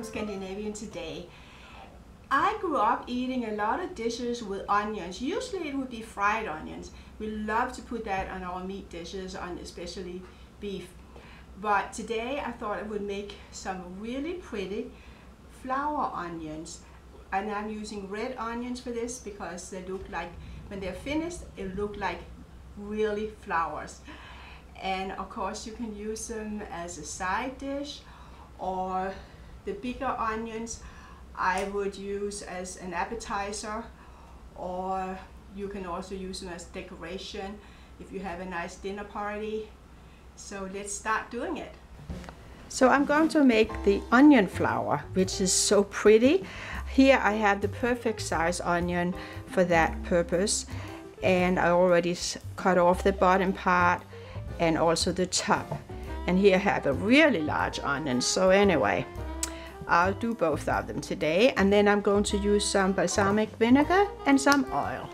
Scandinavian today. I grew up eating a lot of dishes with onions. Usually it would be fried onions. We love to put that on our meat dishes, on especially beef. But today I thought I would make some really pretty flower onions. And I'm using red onions for this because they look like, when they're finished, it look like really flowers. And of course you can use them as a side dish, or the bigger onions I would use as an appetizer, or you can also use them as decoration if you have a nice dinner party. So let's start doing it. So I'm going to make the onion flower, which is so pretty. Here I have the perfect size onion for that purpose, and I already cut off the bottom part and also the top. And here I have a really large onion. So anyway, I'll do both of them today, and then I'm going to use some balsamic vinegar and some oil.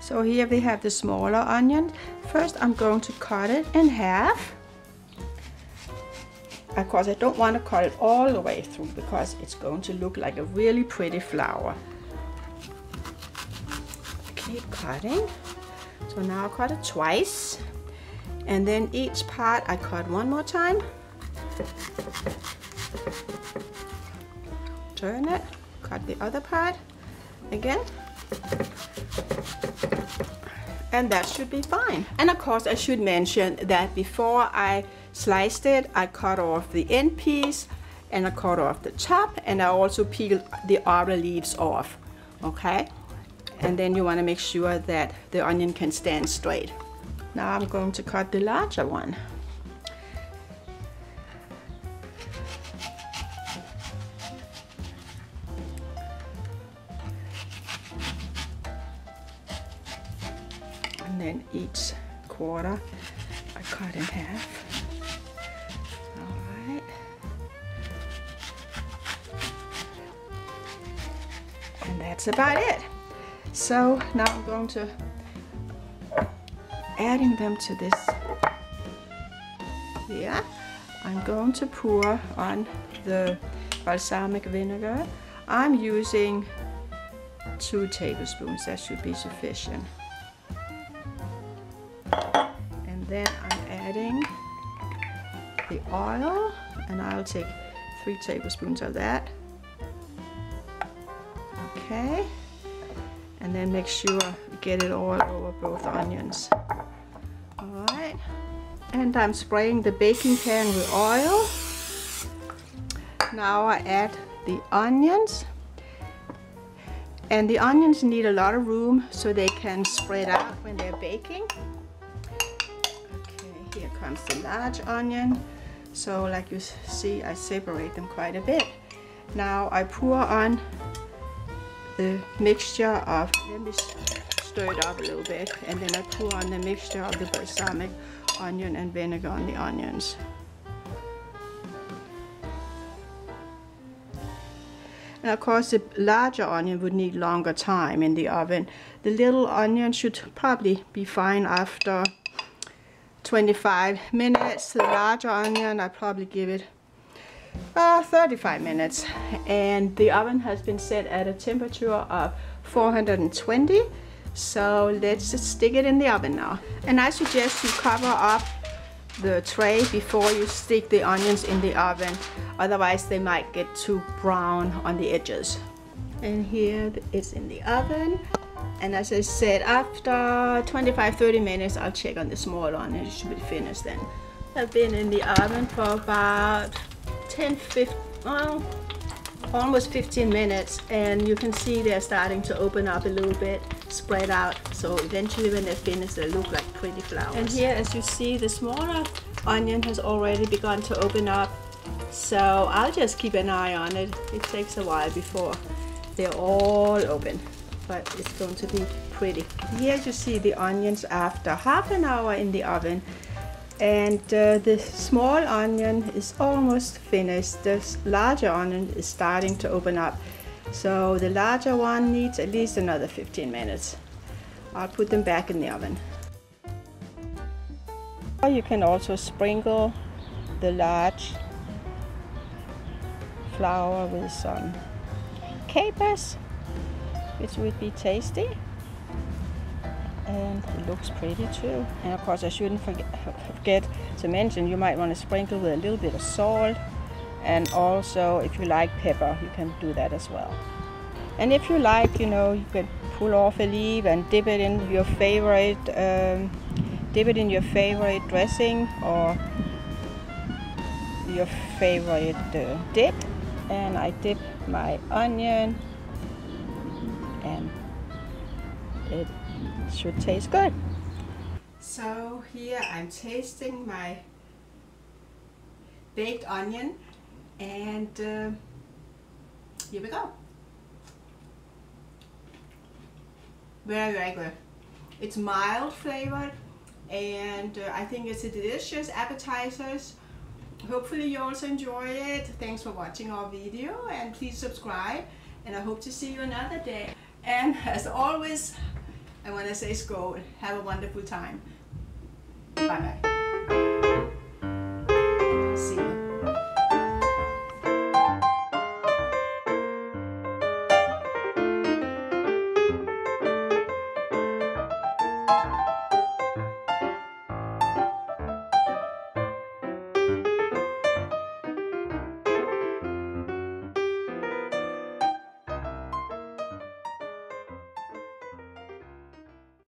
So here we have the smaller onion. First I'm going to cut it in half. Of course I don't want to cut it all the way through because it's going to look like a really pretty flower. Keep cutting. So now I cut it twice, and then each part I cut one more time. Turn it, cut the other part again, and that should be fine. And of course I should mention that before I sliced it, I cut off the end piece and I cut off the top, and I also peeled the outer leaves off. Okay, and then you want to make sure that the onion can stand straight. Now I'm going to cut the larger one. And then each quarter I cut in half. Alright. And that's about it. So now I'm going to adding them to this. Yeah, I'm going to pour on the balsamic vinegar. I'm using 2 tablespoons. That should be sufficient. And then I'm adding the oil, and I'll take 3 tablespoons of that. Okay, and then make sure you get it all over both onions. Alright, and I'm spraying the baking pan with oil. Now I add the onions, and the onions need a lot of room so they can spread out when they're baking. Okay, here comes the large onion. So like you see, I separate them quite a bit. Now I pour on the mixture of, let me stir it up a little bit, and then I pour on the mixture of the balsamic, onion and vinegar on the onions. And of course the larger onion would need longer time in the oven. The little onion should probably be fine after 25 minutes. The larger onion, I probably give it 35 minutes. And the oven has been set at a temperature of 420. So let's just stick it in the oven now. And I suggest you cover up the tray before you stick the onions in the oven, otherwise they might get too brown on the edges. And here it's in the oven, and as I said, after 25-30 minutes I'll check on the small onion. It should be finished then. I've been in the oven for about 10-15, well, almost 15 minutes, and you can see they're starting to open up a little bit, spread out, so eventually when they're finished they look like pretty flowers. And here, as you see, the smaller onion has already begun to open up, so I'll just keep an eye on it. It takes a while before they're all open, but it's going to be pretty. Here you see the onions after half an hour in the oven, and the small onion is almost finished. The larger onion is starting to open up, so the larger one needs at least another 15 minutes. I'll put them back in the oven. You can also sprinkle the large flour with some capers, which would be tasty. And it looks pretty too. And of course I shouldn't forget to mention, you might want to sprinkle with a little bit of salt, and also if you like pepper, you can do that as well. And if you like, you know, you can pull off a leaf and dip it in your favorite dressing or your favorite dip. And I dip my onion, and it should taste good. So here I'm tasting my baked onion, and here we go. Very, very good. It's mild flavored, and I think it's a delicious appetizer. Hopefully you also enjoy it. Thanks for watching our video, and please subscribe, and I hope to see you another day. And as always, I want to say skål. Have a wonderful time. Bye bye.